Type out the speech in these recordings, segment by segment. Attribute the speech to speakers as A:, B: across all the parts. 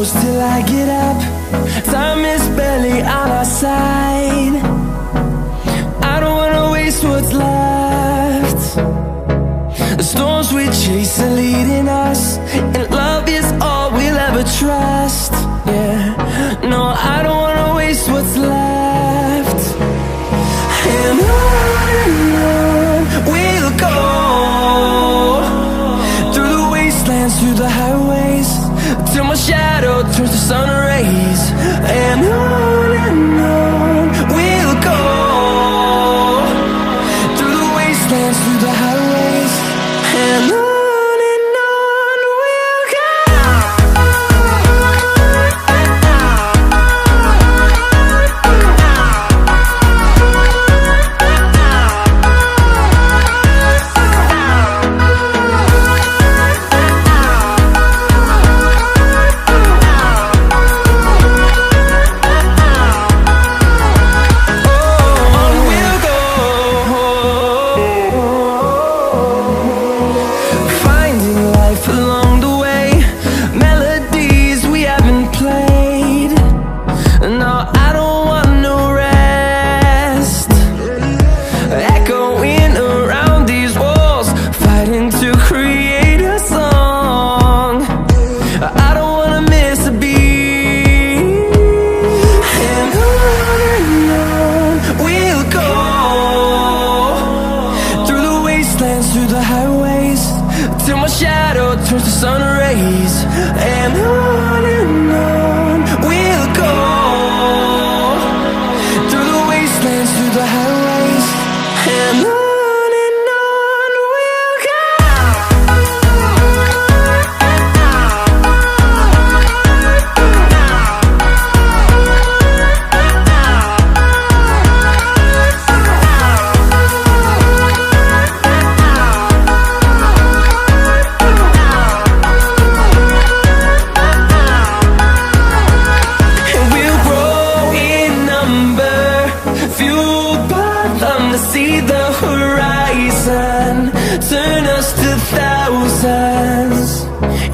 A: close till I get up. Time is barely on our side. I don't wanna waste what's left. The storms we chase are leading us, and love is all we'll ever trust. Yeah, no, I don't wanna waste what's left. And on we'll go, through the wastelands, through the highways, till my shadow turns to sun rays. And on we'll go, through the wastelands, through the highways, and on we'll go. Through the highways, till my shadow turns to sun rays. And on we'll go, through the wastelands, through the highways, and on we'll go. See the horizon, turn us to thousands,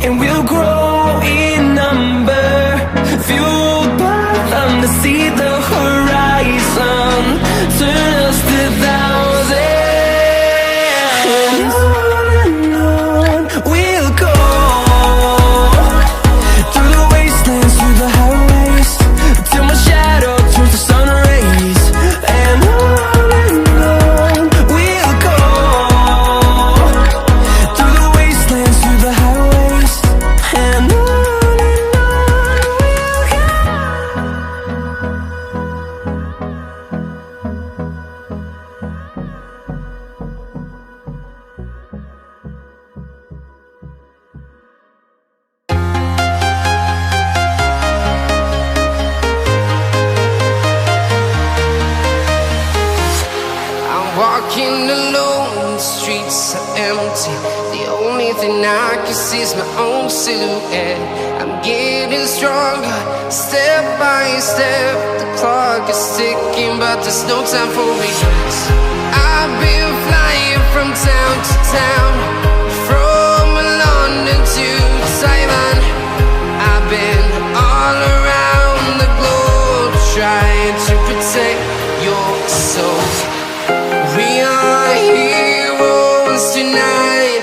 A: and we'll grow in number, fueled by them. To see the horizon, turn us to thousands, and on we'll go, through the wastelands, through the highways, till my shadow turns to sun rays. And
B: walking alone, the streets are empty. The only thing I can see is my own silhouette. I'm getting stronger, step by step. The clock is ticking, but there's no time for regrets. I've been flying from town to town, from London to Taiwan. I've been all around the globe, trying to protect your soul. We are heroes tonight.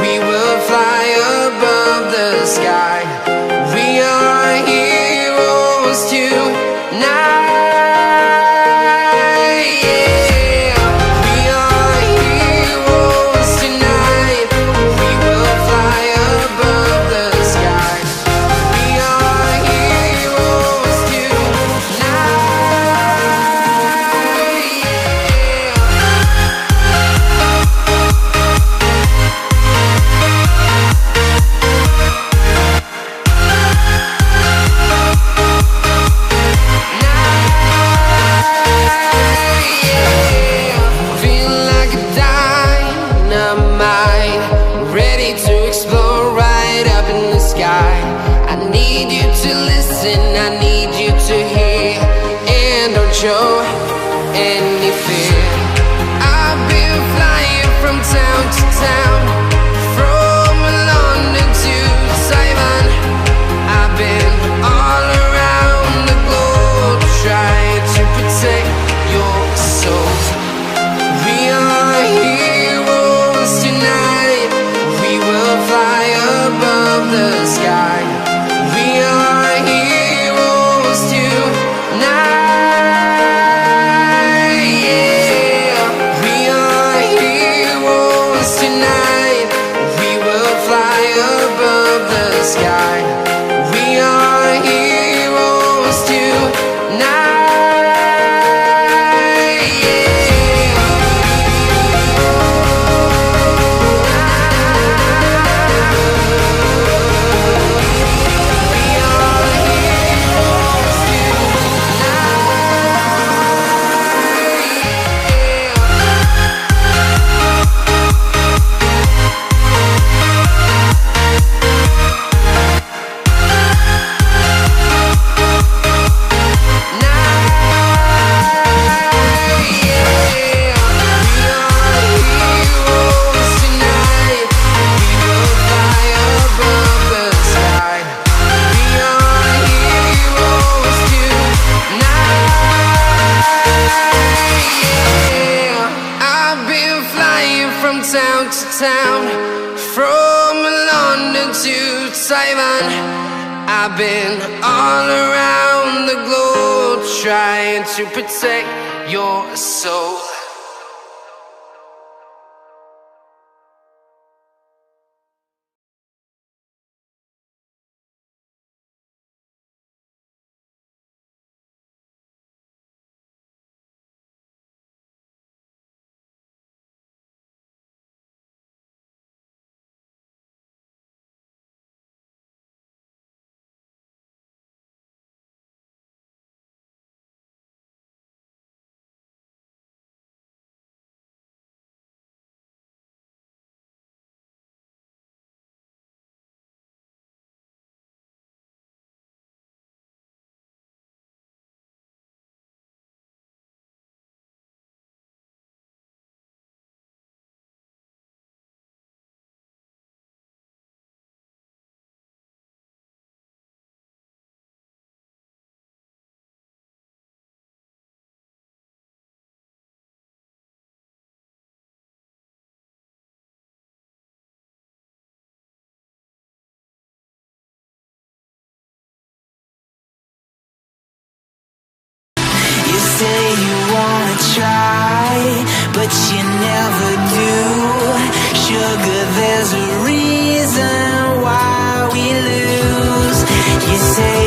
B: We will fly above the sky. We are heroes tonight. Yeah. We are heroes tonight. We will fly above the sky. We are heroes tonight. Show any fear. I've been flying from town to town, from London to Taiwan. I've been town, from London to Taiwan. I've been all around the globe trying to protect your soul.
A: You say you wanna try, but you never do. Sugar, there's a reason why we lose. You say